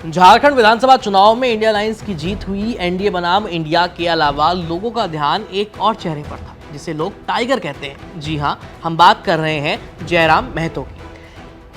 झारखंड विधानसभा चुनाव में India alliance की जीत हुई। एनडीए बनाम इंडिया के अलावा लोगों का ध्यान एक और चेहरे पर था जिसे लोग टाइगर कहते हैं। जी हां, हम बात कर रहे हैं जयराम महतो की,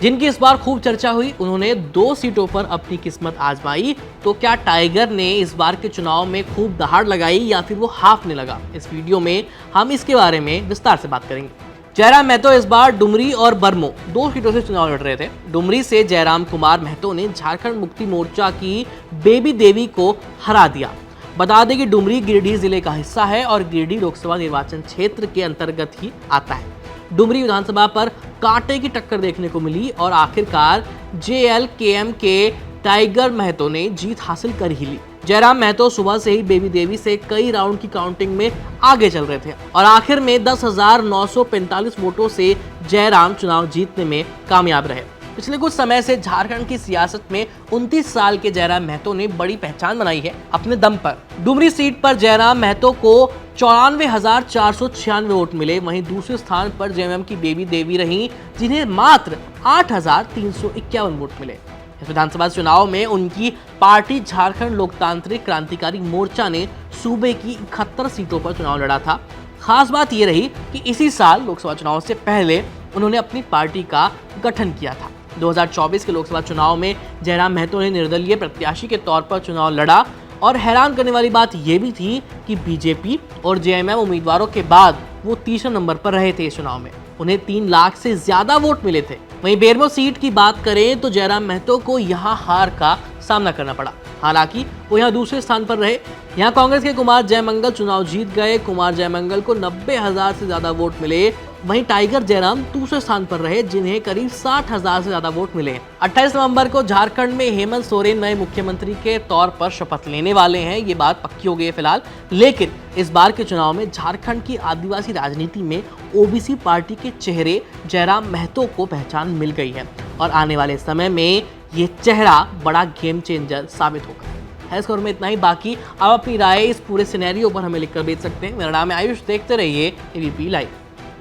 जिनकी इस बार खूब चर्चा हुई। उन्होंने 2 सीटों पर अपनी किस्मत आजमाई। तो क्या टाइगर ने इस बार के चुनाव में खूब दहाड़ लगाई या फिर वो हाफने लगा? इस वीडियो में हम इसके बारे में विस्तार से बात करेंगे। जयराम महतो इस बार डुमरी और बरमो 2 सीटों से चुनाव लड़ रहे थे। डुमरी से जयराम कुमार महतो ने झारखंड मुक्ति मोर्चा की बेबी देवी को हरा दिया। बता दें कि डुमरी गिरिडीह जिले का हिस्सा है और गिरिडीह लोकसभा निर्वाचन क्षेत्र के अंतर्गत ही आता है। डुमरी विधानसभा पर कांटे की टक्कर देखने को मिली और आखिरकार JLKM के टाइगर महतो ने जीत हासिल कर ही ली। जयराम महतो सुबह से ही बेबी देवी से कई राउंड की काउंटिंग में आगे चल रहे थे और आखिर में 10,945 वोटों से जयराम चुनाव जीतने में कामयाब रहे। पिछले कुछ समय से झारखंड की सियासत में 29 साल के जयराम महतो ने बड़ी पहचान बनाई है अपने दम पर। डुमरी सीट पर जयराम महतो को 94,496 वोट मिले। वहीं दूसरे स्थान पर JMM की बेबी देवी रहीं, जिन्हें मात्र 8,351 वोट मिले। इस विधानसभा चुनाव में उनकी पार्टी झारखंड लोकतांत्रिक क्रांतिकारी मोर्चा ने सूबे की 71 सीटों पर चुनाव लड़ा था। खास बात यह रही कि इसी साल लोकसभा चुनाव से पहले उन्होंने अपनी पार्टी का गठन किया था। 2024 के लोकसभा चुनाव में जयराम महतो ने निर्दलीय प्रत्याशी के तौर पर चुनाव लड़ा और हैरान करने वाली बात यह भी थी कि बीजेपी और JMM उम्मीदवारों के बाद वो तीसरे नंबर पर रहे थे। इस चुनाव में उन्हें 3 लाख से ज्यादा वोट मिले थे। वहीं बेरमो सीट की बात करें तो जयराम महतो को यहां हार का सामना करना पड़ा। हालांकि वो यहां दूसरे स्थान पर रहे। यहां कांग्रेस के कुमार जयमंगल चुनाव जीत गए। कुमार जयमंगल को 90,000 से ज्यादा वोट मिले। वहीं टाइगर जयराम दूसरे स्थान पर रहे, जिन्हें करीब 60,000 से ज्यादा वोट मिले। 28 नवंबर को झारखंड में हेमंत सोरेन नए मुख्यमंत्री के तौर पर शपथ लेने वाले हैं। ये बात पक्की हो गई है फिलहाल। लेकिन इस बार के चुनाव में झारखंड की आदिवासी राजनीति में OBC पार्टी के चेहरे जयराम महतो को पहचान मिल गई है और आने वाले समय में ये चेहरा बड़ा गेम चेंजर साबित होगा। है इस खबर में इतना ही। बाकी आप अपनी राय इस पूरे सिनेरियो पर हमें लिखकर भेज सकते हैं। मेरा नाम है आयुष, देखते रहिए ABP लाइव।